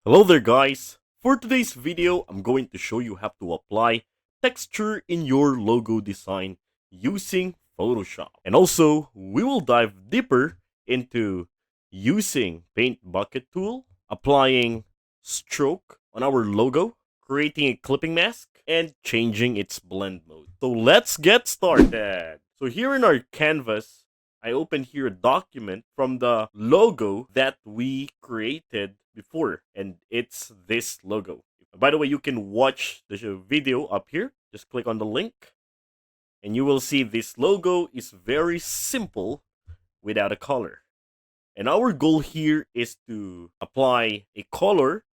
Hello there guys! For today's video, I'm going to show you how to apply texture in your logo design using Photoshop. And also, we will dive deeper into using Paint Bucket tool, applying stroke on our logo, creating a clipping mask, and changing its blend mode. So let's get started! So here in our canvas, I opened here a document from the logo that we created before, and it's this logo. By the way, you can watch the video up here. Just click on the link, and you will see this logo is very simple without a color. And our goal here is to apply a color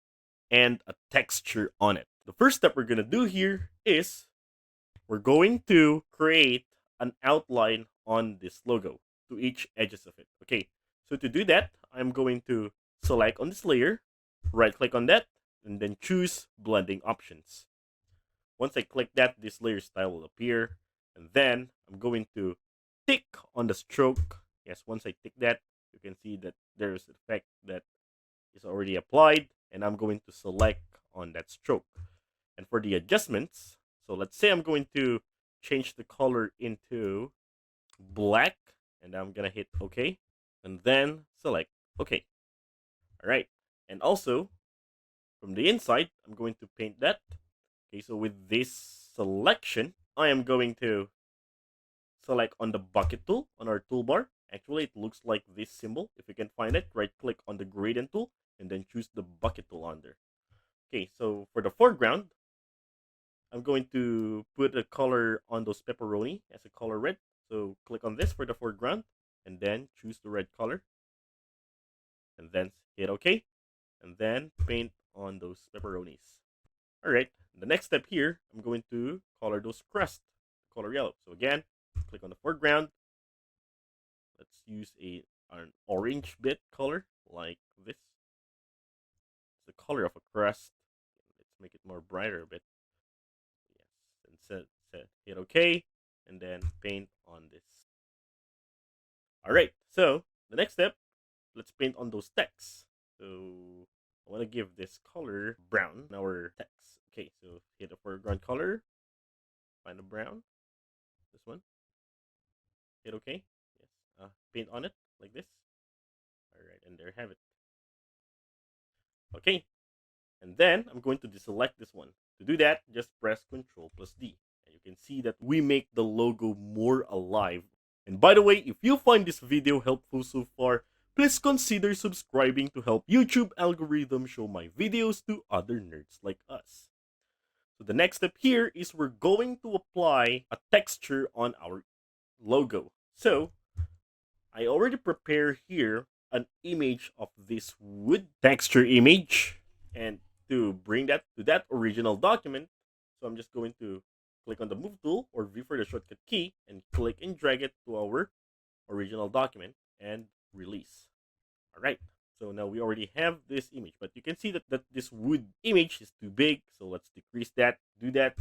and a texture on it. The first step we're going to do here is we're going to create an outline on this logo to each edges of it. Okay, so to do that, I'm going to select on this layer, right click on that, and then choose blending options. Once I click that, this layer style will appear, and then I'm going to tick on the stroke. Yes, once I tick that, you can see that there's an effect that is already applied, and I'm going to select on that stroke. And for the adjustments, so let's say I'm going to change the color into black, and I'm gonna hit OK, and then select OK. All right, and also from the inside, I'm going to paint that. Okay, so with this selection, I am going to select on the bucket tool on our toolbar. Actually, it looks like this symbol. If you can find it, right click on the gradient tool and then choose the bucket tool under. Okay, so for the foreground, I'm going to put a color on those pepperoni as a color red. So click on this for the foreground and then choose the red color. And then hit OK. And then paint on those pepperonis. Alright, the next step here, I'm going to color those crust, color yellow. So again, click on the foreground. Let's use an orange bit color like this. It's the color of a crust. Let's make it more brighter a bit. Yes, and hit OK, and then paint on this. All right, so the next step, let's paint on those texts. So I want to give this color brown in our text. Okay, so hit the foreground color, find the brown, this one, hit OK. Yes, paint on it like this. All right, and there you have it. Okay, and then I'm going to deselect this one. To do that, just press Ctrl plus D. And you can see that we make the logo more alive. And by the way, if you find this video helpful so far, please consider subscribing to help YouTube algorithm show my videos to other nerds like us. So the next step here is we're going to apply a texture on our logo. So I already prepared here an image of this wood texture image, and to bring that to that original document, so I'm just going to click on the move tool or V for the shortcut key and click and drag it to our original document and release. All right, so now we already have this image, but you can see that this wood image is too big, so let's decrease that. Do that,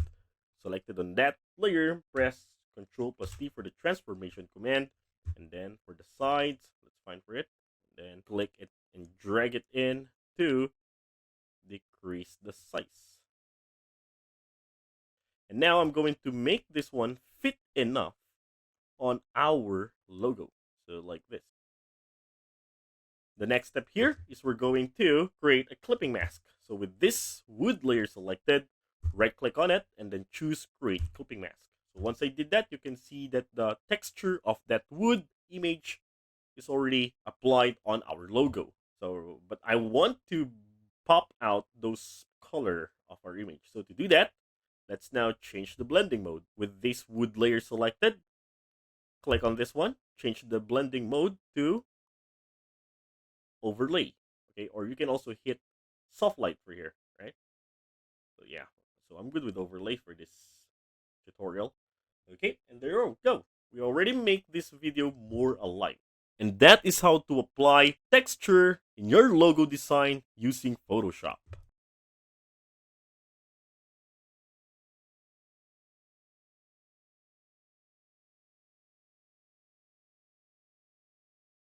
select it on that layer, press Ctrl plus T for the transformation command, and then for the sides, let's find for it, and then click it and drag it in to decrease the size. And now I'm going to make this one fit enough on our logo. So like this. The next step here is we're going to create a clipping mask. So with this wood layer selected, right click on it and then choose create clipping mask. So once I did that, you can see that the texture of that wood image is already applied on our logo. So, but I want to pop out those color of our image. So to do that, let's now change the blending mode. With this wood layer selected, click on this one, change the blending mode to overlay. Okay, or you can also hit soft light for here, right? So yeah, so I'm good with overlay for this tutorial. Okay, and there we go. We already make this video more alive. And that is how to apply texture in your logo design using Photoshop.